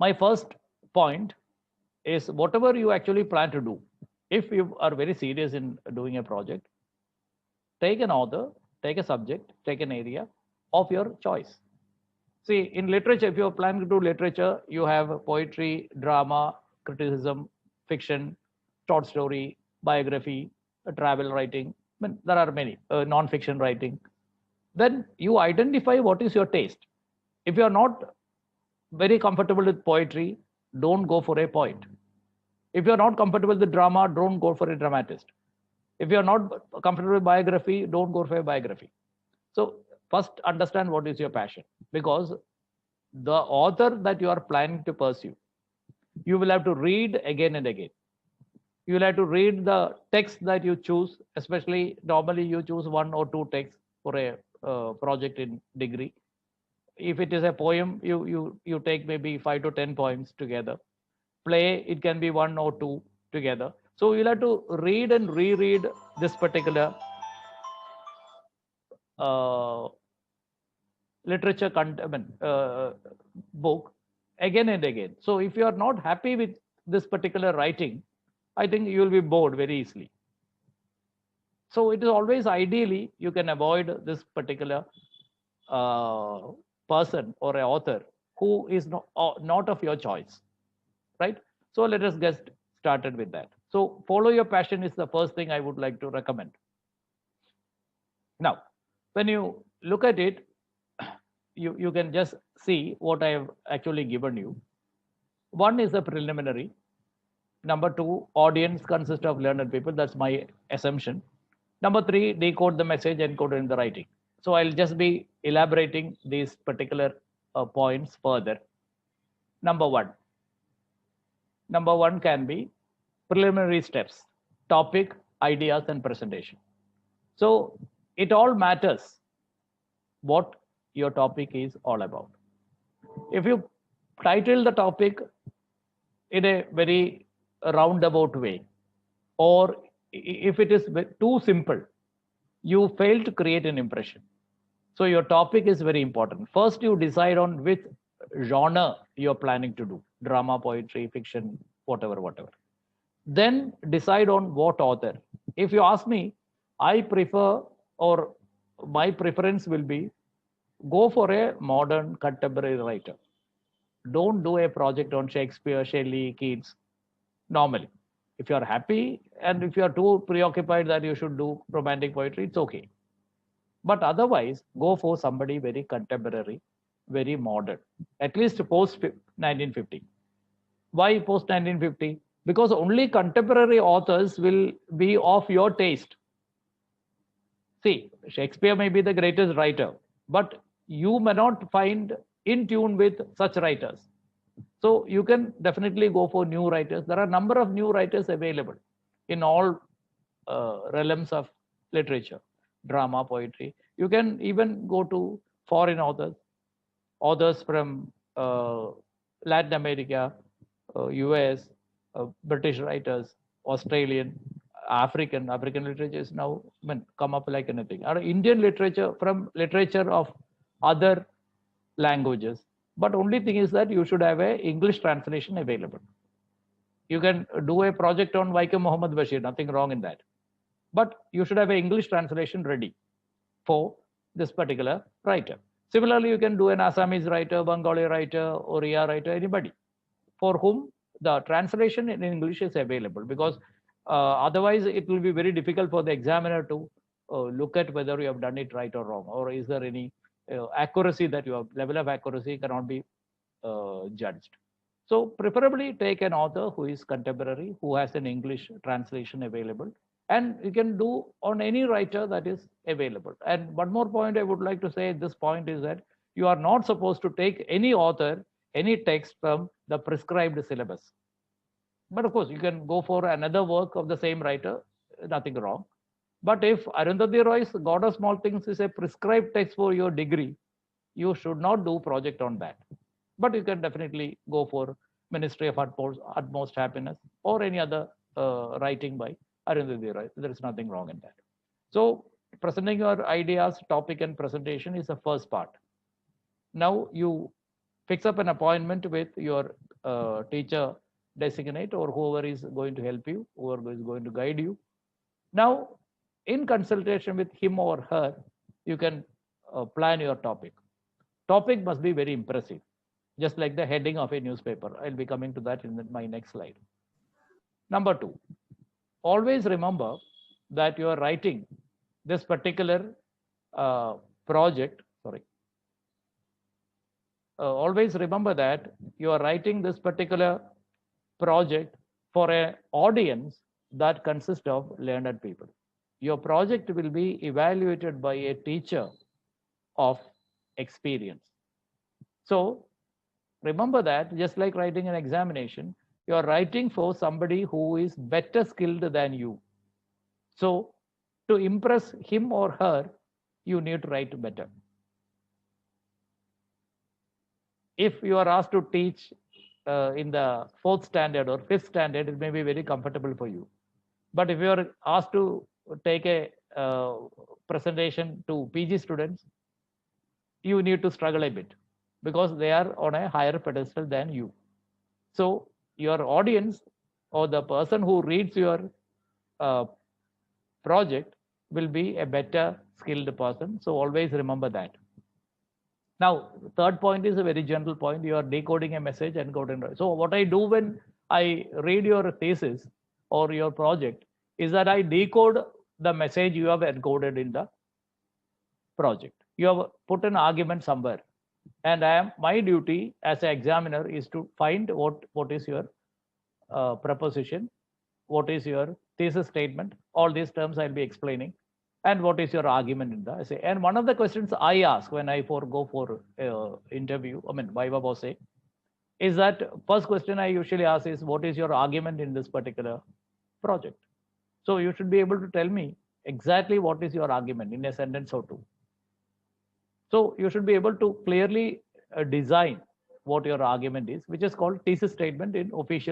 My first point is whatever you actually plan to do. If you are very serious in doing a project, take an author, take a subject, take an area of your choice. See, in literature, if you're planning to do literature, you have poetry, drama, criticism, fiction, short story, biography, travel writing. I mean, there are many, non-fiction writing. Then you identify what is your taste. If you are not very comfortable with poetry, don't go for a poet. If you're not comfortable with drama, don't go for a dramatist. If you're not comfortable with biography, don't go for a biography. So first understand what is your passion, because the author that you are planning to pursue, you will have to read again and again. You will have to read the text that you choose, especially normally you choose one or two texts for a project in degree. If it is a poem, you take maybe 5 to 10 poems together. Play, it can be one or two together. So you'll have to read and reread this particular uh, literature book again and again. So if you are not happy with this particular writing, I think you will be bored very easily. So it is always ideally you can avoid this particular person or an author who is not of your choice, right? So let us get started with that. So follow your passion is the first thing I would like to recommend. Now, when you look at it, you can just see what I have actually given you. One is a preliminary. Number two, audience consists of learned people. That's my assumption. Number three, decode the message, encode it in the writing. So I'll just be elaborating these particular points further. Number one can be preliminary steps, topic, ideas, and presentation. So it all matters what your topic is all about. If you title the topic in a very roundabout way, or if it is too simple, you fail to create an impression. So your topic is very important. First, you decide on which genre you're planning to do: drama, poetry, fiction, whatever. Then decide on what author. If you ask me, I prefer, or my preference will be, go for a modern contemporary writer. Don't do a project on Shakespeare, Shelley, Keats. Normally, if you are happy and if you are too preoccupied that you should do romantic poetry, it's okay. But otherwise, go for somebody very contemporary, very modern, at least post 1950. Why post 1950? Because only contemporary authors will be of your taste. See, Shakespeare may be the greatest writer, but you may not find in tune with such writers. So you can definitely go for new writers. There are a number of new writers available in all realms of literature, drama, poetry. You can even go to foreign authors, authors from Latin America, US, British writers, Australian, African literature is now, I mean, come up like anything. Or Indian literature, from literature of other languages. But only thing is that you should have a English translation available. You can do a project on Vaikom Muhammad Bashir, nothing wrong in that. But you should have an English translation ready for this particular writer. Similarly, you can do an Assamese writer, Bengali writer, Oriya writer, anybody for whom the translation in English is available, because otherwise it will be very difficult for the examiner to look at whether you have done it right or wrong, or is there any accuracy that you have, level of accuracy cannot be judged. So preferably take an author who is contemporary, who has an English translation available, and you can do on any writer that is available. And one more point I would like to say at this point is that you are not supposed to take any author, any text from the prescribed syllabus. But of course, you can go for another work of the same writer, nothing wrong. But if Arundhati Roy's God of Small Things is a prescribed text for your degree, you should not do project on that. But you can definitely go for Ministry of Utmost Happiness or any other writing by Arundhati Roy. There is nothing wrong in that. So presenting your ideas, topic, and presentation is the first part. Now you Fix up an appointment with your teacher designate or whoever is going to help you, whoever is going to guide you. Now, in consultation with him or her, you can plan your topic. Topic must be very impressive, just like the heading of a newspaper. I'll be coming to that in my next slide. Number 2, always remember that you are writing this particular project. Always remember that you are writing this particular project for an audience that consists of learned people. Your project will be evaluated by a teacher of experience. So remember that just like writing an examination, you are writing for somebody who is better skilled than you. So to impress him or her, you need to write better. If you are asked to teach in the 4th standard or 5th standard, it may be very comfortable for you. But if you are asked to take a presentation to PG students, you need to struggle a bit because they are on a higher pedestal than you. So your audience or the person who reads your project will be a better skilled person. So always remember that. Now, third point is a very general point. You are decoding a message and coding. So what I do when I read your thesis or your project is that I decode the message you have encoded in the project. You have put an argument somewhere, and my duty as an examiner is to find what is your proposition, what is your thesis statement. All these terms I'll be explaining, and what is your argument in the essay. And one of the questions I ask when I go for interview, viva voce, is that first question I usually ask is, what is your argument in this particular project? So you should be able to tell me exactly what is your argument in a sentence or two. So you should be able to clearly design what your argument is, which is called thesis statement in official